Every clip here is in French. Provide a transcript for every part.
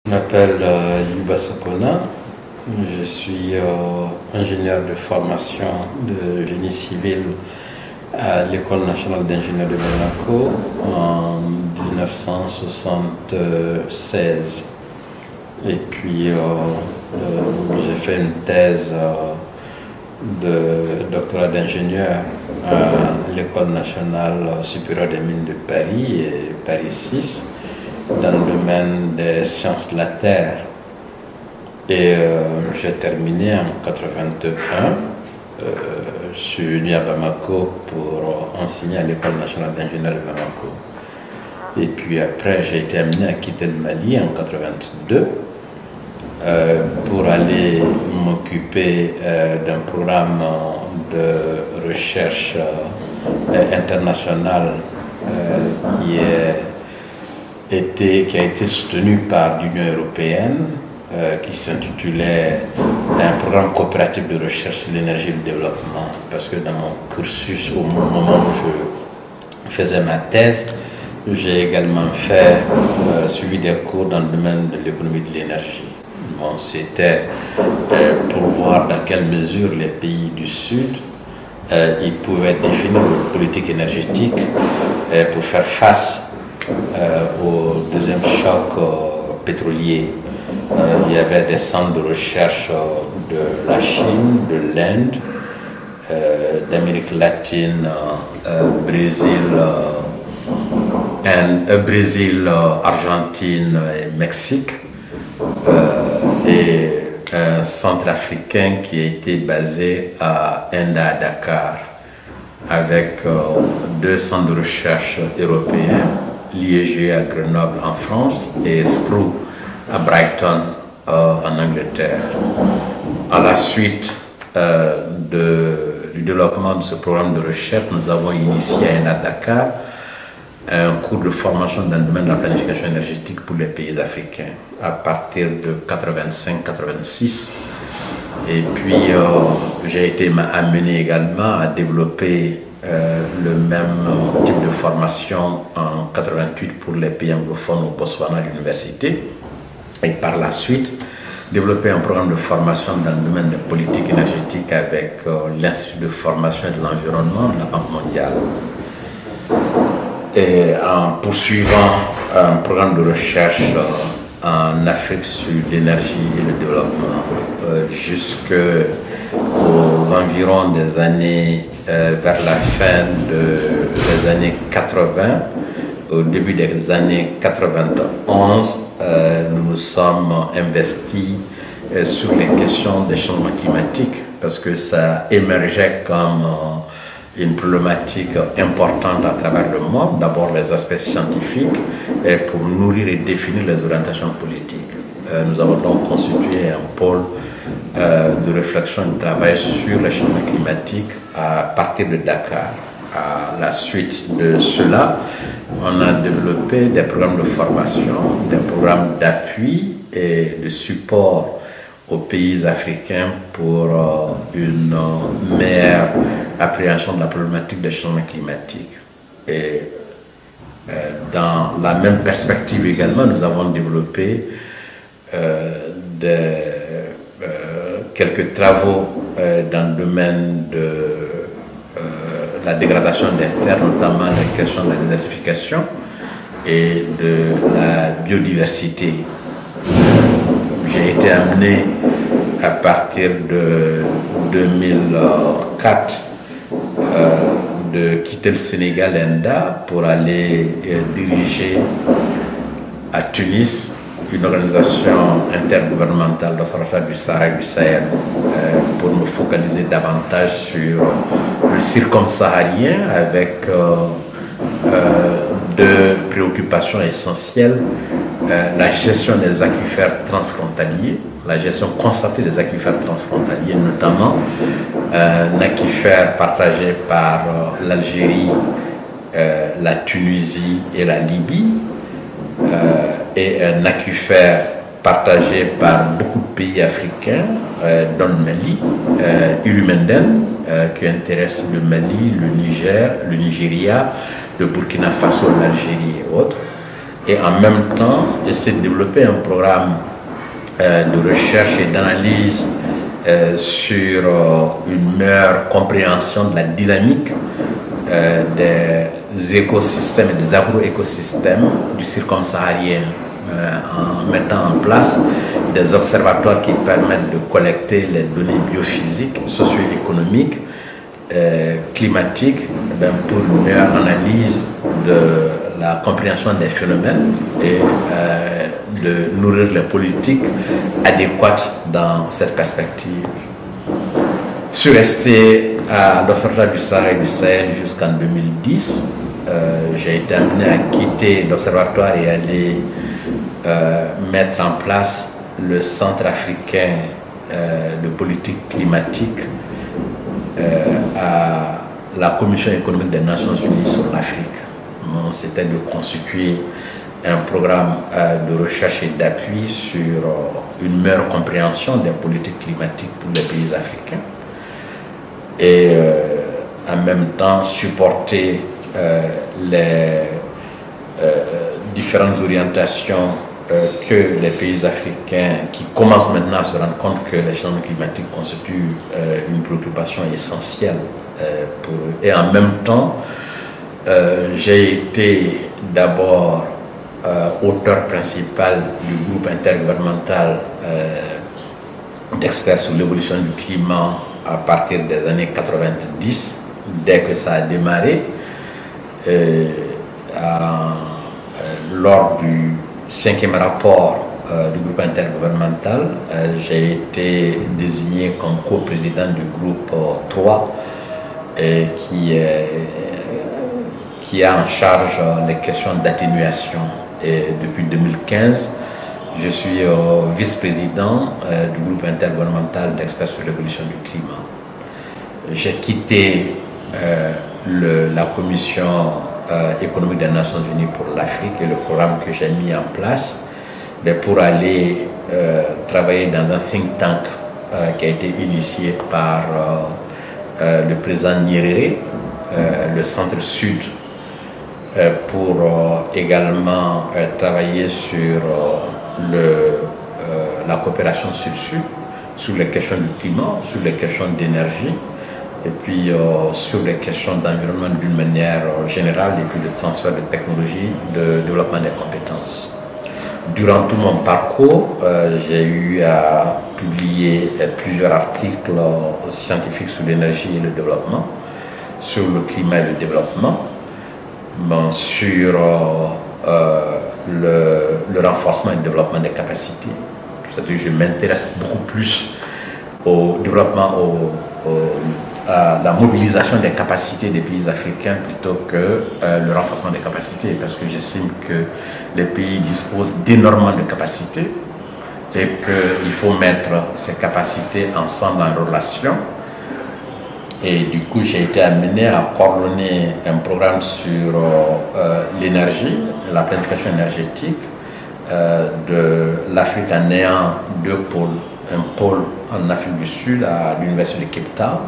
Je m'appelle Yuba Sokona, je suis ingénieur de formation de génie civil à l'École nationale d'ingénieurs de Bamako en 1976. Et puis j'ai fait une thèse de doctorat d'ingénieur à l'École nationale supérieure des mines de Paris et Paris 6 dans le domaine des sciences de la Terre. Et j'ai terminé en 1981. Je suis venu à Bamako pour enseigner à l'École nationale d'ingénieurs de Bamako. Et puis après, j'ai été amené à quitter le Mali en 1982 pour aller m'occuper d'un programme de recherche internationale qui a été soutenu par l'Union européenne, qui s'intitulait un programme coopératif de recherche sur l'énergie et le développement. Parce que dans mon cursus, au moment où je faisais ma thèse, j'ai également suivi des cours dans le domaine de l'économie de l'énergie. Bon, c'était pour voir dans quelle mesure les pays du Sud ils pouvaient définir une politique énergétique pour faire face au deuxième choc pétrolier. Il y avait des centres de recherche de la Chine, de l'Inde, d'Amérique latine, Brésil, Argentine et Mexique, et un centre africain qui a été basé à Enda, à Dakar, avec deux centres de recherche européens, l'IEG à Grenoble en France et SPRU à Brighton en Angleterre. À la suite du développement de ce programme de recherche, nous avons initié à Enda, Dakar un cours de formation dans le domaine de la planification énergétique pour les pays africains à partir de 85-86. Et puis j'ai été amené également à développer le même type de formation en 88 pour les pays anglophones au Botswana à l'université. Et par la suite, développer un programme de formation dans le domaine des politiques énergétiques avec l'Institut de formation et de l'environnement de la Banque mondiale. Et en poursuivant un programme de recherche en Afrique sur l'énergie et le développement jusqu'aux environs des années, vers la fin des années 80, au début des années 91, nous nous sommes investis sur les questions des changements climatiques parce que ça émergeait comme une problématique importante à travers le monde, d'abord les aspects scientifiques, et pour nourrir et définir les orientations politiques. Nous avons donc constitué un pôle de réflexion et de travail sur les changements climatiques à partir de Dakar. À la suite de cela, on a développé des programmes de formation, des programmes d'appui et de support aux pays africains pour une meilleure appréhension de la problématique des changements climatiques. Et dans la même perspective également, nous avons développé quelques travaux dans le domaine de la dégradation des terres, notamment la question de la désertification et de la biodiversité. J'ai été amené à partir de 2004 de quitter le Sénégal, Enda, pour aller diriger à Tunis une organisation intergouvernementale d'observatoire du Sahara et du Sahel pour me focaliser davantage sur le circum-saharien avec deux préoccupations essentielles. La gestion des aquifères transfrontaliers, la gestion constatée des aquifères transfrontaliers, notamment un aquifère partagé par l'Algérie, la Tunisie et la Libye, et un aquifère partagé par beaucoup de pays africains, dont le Mali, Ulumenden, qui intéresse le Mali, le Niger, le Nigeria, le Burkina Faso, l'Algérie et autres. et en même temps essayer de développer un programme de recherche et d'analyse sur une meilleure compréhension de la dynamique des écosystèmes et des agroécosystèmes du circum-saharien, en mettant en place des observatoires qui permettent de collecter les données biophysiques, socio-économiques, climatiques, pour une meilleure analyse de la compréhension des phénomènes et de nourrir les politiques adéquates dans cette perspective. Je suis resté à l'Observatoire du Sahara et du Sahel jusqu'en 2010. J'ai été amené à quitter l'Observatoire et aller mettre en place le Centre africain de politique climatique à la Commission économique des Nations Unies sur l'Afrique. C'était de constituer un programme de recherche et d'appui sur une meilleure compréhension des politiques climatiques pour les pays africains et en même temps supporter les différentes orientations que les pays africains qui commencent maintenant à se rendre compte que les changements climatiques constituent une préoccupation essentielle pour eux. Et en même temps, j'ai été d'abord auteur principal du groupe intergouvernemental d'experts sur l'évolution du climat à partir des années 90, dès que ça a démarré. Lors du 5e rapport du groupe intergouvernemental, j'ai été désigné comme co-président du groupe 3 qui a en charge les questions d'atténuation. Et depuis 2015, je suis vice-président du groupe intergouvernemental d'experts sur l'évolution du climat. J'ai quitté la commission économique des Nations Unies pour l'Afrique et le programme que j'ai mis en place pour aller travailler dans un think tank qui a été initié par le président Nyerere, le Centre Sud, pour également travailler sur la coopération Sud-Sud, sur les questions du climat, sur les questions d'énergie, et puis sur les questions d'environnement d'une manière générale, et puis de transfert de technologie, de développement des compétences. Durant tout mon parcours, j'ai eu à publier plusieurs articles scientifiques sur l'énergie et le développement, sur le climat et le développement, sur le renforcement et le développement des capacités. C'est-à-dire que je m'intéresse beaucoup plus au développement, à la mobilisation des capacités des pays africains plutôt que le renforcement des capacités, parce que j'estime que les pays disposent d'énormément de capacités et qu'il faut mettre ces capacités ensemble en relation. Et du coup, j'ai été amené à coordonner un programme sur l'énergie, la planification énergétique de l'Afrique en ayant deux pôles. Un pôle en Afrique du Sud à l'université de Cape Town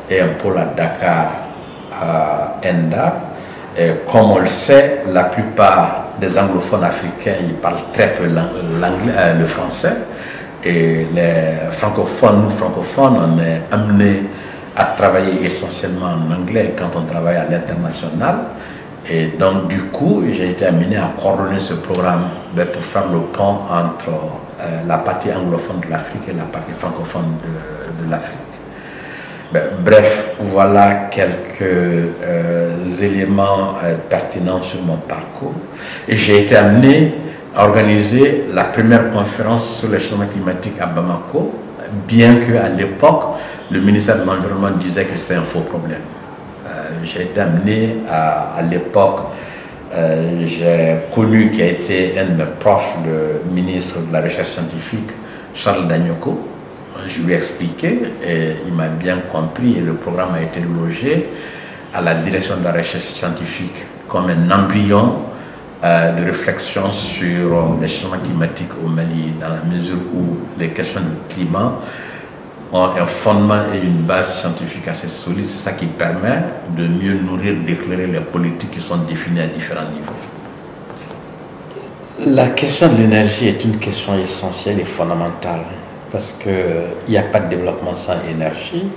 et un pôle à Dakar, à Enda. Et comme on le sait, la plupart des anglophones africains, ils parlent très peu le français. Et les francophones, nous francophones, on est amenés à travailler essentiellement en anglais quand on travaille à l'international. Et donc, du coup, j'ai été amené à coordonner ce programme pour faire le pont entre la partie anglophone de l'Afrique et la partie francophone de l'Afrique. Bref, voilà quelques éléments pertinents sur mon parcours. Et j'ai été amené à organiser la première conférence sur les changements climatiques à Bamako, bien qu'à l'époque, le ministère de l'Environnement disait que c'était un faux problème. J'ai été amené à l'époque, j'ai connu qui a été un de mes profs, le ministre de la Recherche scientifique, Charles Danyoko. Je lui ai expliqué et il m'a bien compris et le programme a été logé à la direction de la recherche scientifique comme un embryon de réflexion sur les changements climatiques au Mali, dans la mesure où les questions du climat ont un fondement et une base scientifique assez solide. C'est ça qui permet de mieux nourrir, d'éclairer les politiques qui sont définies à différents niveaux. La question de l'énergie est une question essentielle et fondamentale parce qu'il n'y a pas de développement sans énergie.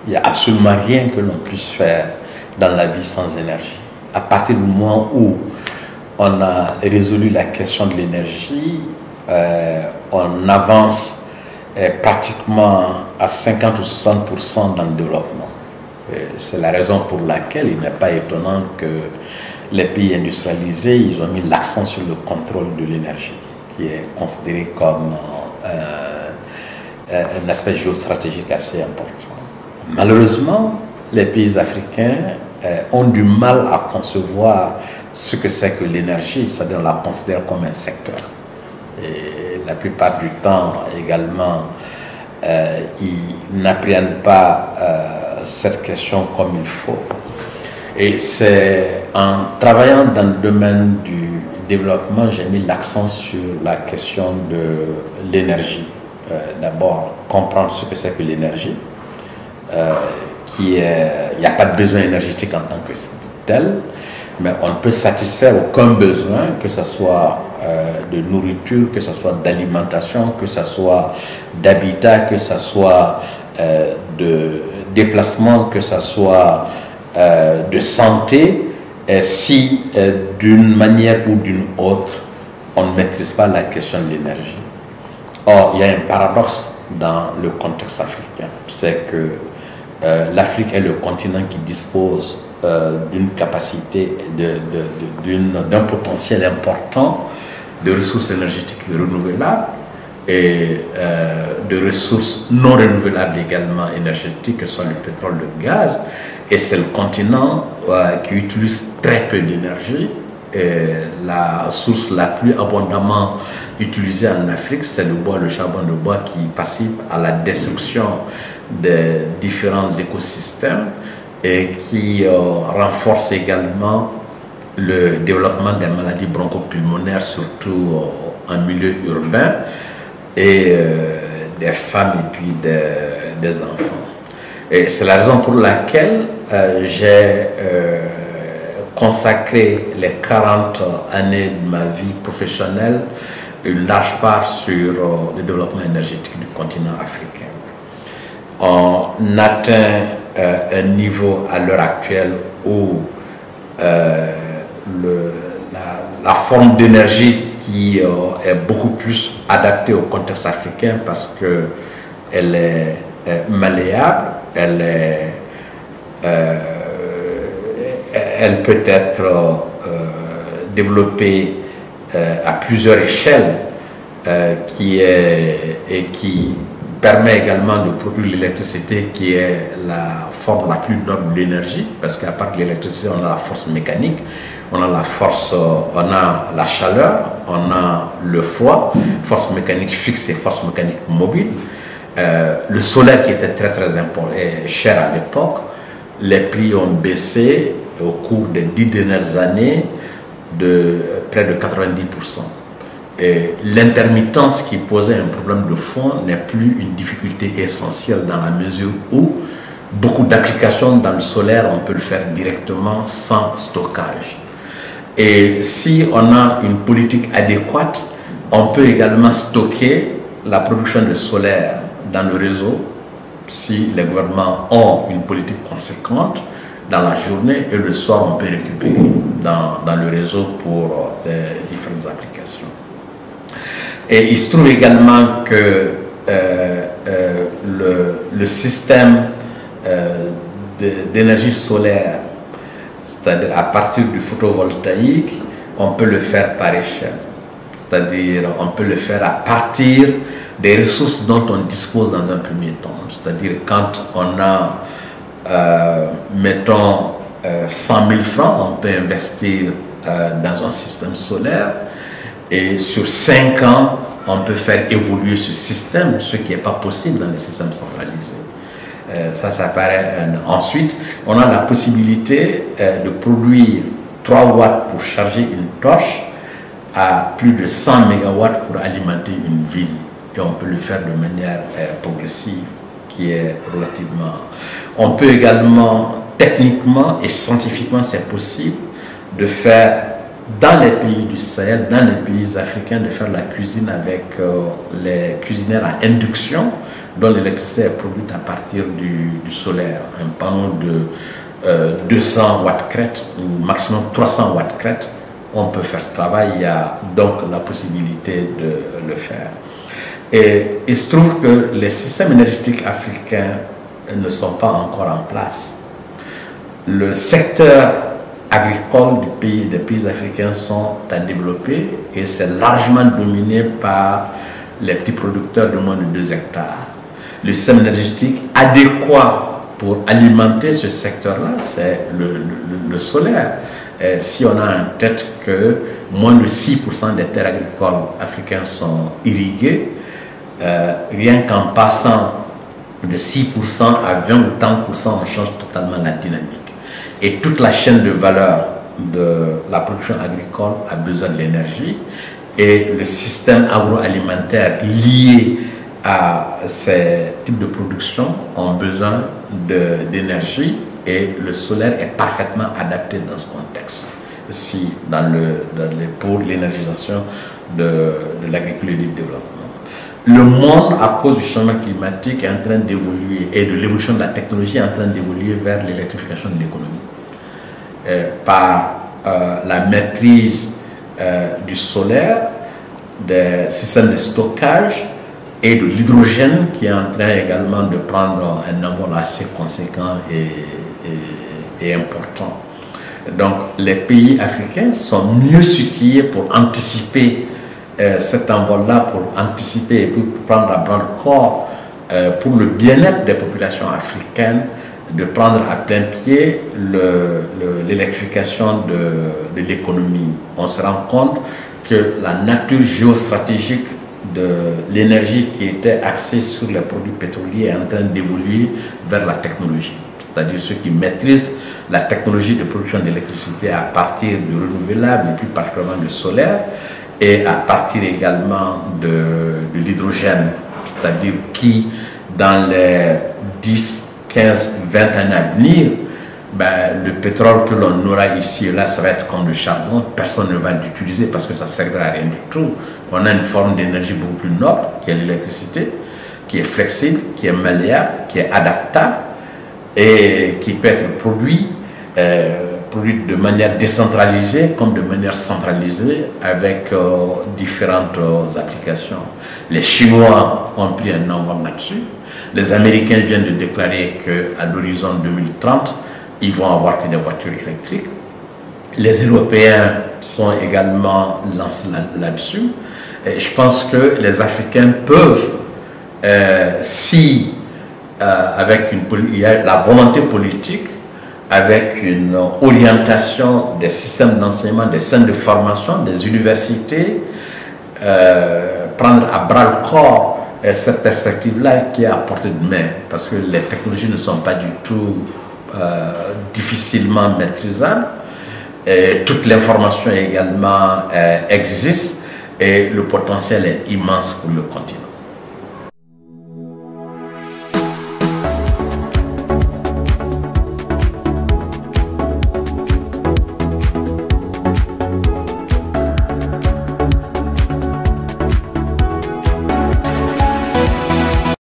Il n'y a absolument rien que l'on puisse faire dans la vie sans énergie. À partir du moment où on a résolu la question de l'énergie, on avance pratiquement à 50 ou 60% dans le développement. C'est la raison pour laquelle il n'est pas étonnant que les pays industrialisés, ils ont mis l'accent sur le contrôle de l'énergie, qui est considéré comme un aspect géostratégique assez important. Malheureusement, les pays africains ont du mal à concevoir ce que c'est que l'énergie, c'est-à-dire on la considère comme un secteur. Et la plupart du temps également, ils n'apprennent pas cette question comme il faut. Et c'est en travaillant dans le domaine du développement, j'ai mis l'accent sur la question de l'énergie. D'abord, comprendre ce que c'est que l'énergie. Il n'y a pas de besoin énergétique en tant que tel, mais on ne peut satisfaire aucun besoin, que ce soit de nourriture, que ce soit d'alimentation, que ce soit d'habitat, que ce soit de déplacement, que ce soit de santé, si d'une manière ou d'une autre, on ne maîtrise pas la question de l'énergie. Or, il y a un paradoxe dans le contexte africain, c'est que l'Afrique est le continent qui dispose d'une capacité, d'un potentiel important de ressources énergétiques renouvelables et de ressources non renouvelables également énergétiques, que sont le pétrole, le gaz. Et c'est le continent qui utilise très peu d'énergie. La source la plus abondamment utilisée en Afrique, c'est le bois, le charbon de bois, qui participe à la destruction des différents écosystèmes et qui renforce également le développement des maladies bronchopulmonaires, surtout en milieu urbain, et des femmes et puis des enfants. Et c'est la raison pour laquelle j'ai consacré les 40 années de ma vie professionnelle une large part sur le développement énergétique du continent africain. On atteint un niveau à l'heure actuelle où la forme d'énergie qui est beaucoup plus adaptée au contexte africain parce qu'elle est malléable, elle peut être développée à plusieurs échelles et qui permet également de produire l'électricité qui est la forme la plus noble de l'énergie, parce qu'à part de l'électricité, on a la force mécanique, on a la force, on a la chaleur, on a le froid, force mécanique fixe et force mécanique mobile. Le solaire qui était très très important et cher à l'époque, les prix ont baissé au cours des 10 dernières années de près de 90%. Et l'intermittence qui posait un problème de fond n'est plus une difficulté essentielle dans la mesure où beaucoup d'applications dans le solaire, on peut le faire directement sans stockage. Et si on a une politique adéquate, on peut également stocker la production de solaire dans le réseau si les gouvernements ont une politique conséquente dans la journée, et le soir on peut récupérer dans le réseau pour différentes applications. Et il se trouve également que le système d'énergie solaire, c'est-à-dire à partir du photovoltaïque, on peut le faire par échelle. C'est-à-dire on peut le faire à partir des ressources dont on dispose dans un premier temps. C'est-à-dire quand on a, mettons, 100 000 francs, on peut investir dans un système solaire. Et sur 5 ans, on peut faire évoluer ce système, ce qui n'est pas possible dans les systèmes centralisés. Ça paraît. Ensuite, on a la possibilité de produire 3 watts pour charger une torche à plus de 100 mégawatts pour alimenter une ville. Et on peut le faire de manière progressive, qui est relativement... On peut également, techniquement et scientifiquement, c'est possible de faire dans les pays du Sahel, dans les pays africains, de faire la cuisine avec les cuisinières à induction, dont l'électricité est produite à partir du solaire. Un panneau de 200 watts crête ou maximum 300 watts crête, on peut faire ce travail. Il y a donc la possibilité de le faire. Et il se trouve que les systèmes énergétiques africains ne sont pas encore en place. Le secteur agricole des pays africains sont à développer et c'est largement dominé par les petits producteurs de moins de 2 hectares. Le système énergétique adéquat pour alimenter ce secteur-là, c'est le solaire. Et si on a en tête que moins de 6% des terres agricoles africaines sont irriguées, rien qu'en passant de 6% à 20 ou 30%, on change totalement la dynamique. Et toute la chaîne de valeur de la production agricole a besoin de l'énergie. Et le système agroalimentaire lié à ces types de production ont besoin d'énergie. Et le solaire est parfaitement adapté dans ce contexte. Si pour l'énergisation de l'agriculture et du développement. Le monde, à cause du changement climatique, est en train d'évoluer et de l'évolution de la technologie est en train d'évoluer vers l'électrification de l'économie. Par la maîtrise du solaire, des systèmes de stockage et de l'hydrogène qui est en train également de prendre un envol assez conséquent et important. Donc les pays africains sont mieux situés pour anticiper cet envol-là, pour anticiper et pour prendre à bras le corps pour le bien-être des populations africaines, de prendre à plein pied l'électrification de l'économie. On se rend compte que la nature géostratégique de l'énergie qui était axée sur les produits pétroliers est en train d'évoluer vers la technologie. C'est-à-dire ceux qui maîtrisent la technologie de production d'électricité à partir du renouvelable, et plus particulièrement du solaire, et à partir également de l'hydrogène, c'est-à-dire qui, dans les 10, 15, 20 années à venir, le pétrole que l'on aura ici et là, ça va être comme le charbon, personne ne va l'utiliser parce que ça ne servira à rien du tout. On a une forme d'énergie beaucoup plus noble, qui est l'électricité, qui est flexible, qui est malléable, qui est adaptable et qui peut être produit de manière décentralisée comme de manière centralisée avec différentes applications. Les Chinois ont pris un envol là-dessus. Les Américains viennent de déclarer qu'à l'horizon 2030, ils vont avoir que des voitures électriques. Les Européens sont également lancés là-dessus. Et je pense que les Africains peuvent, avec il y a la volonté politique, avec une orientation des systèmes d'enseignement, des centres de formation, des universités, prendre à bras le corps cette perspective-là qui est à portée de main, parce que les technologies ne sont pas du tout difficilement maîtrisables. Et toute l'information également existe et le potentiel est immense pour le continent.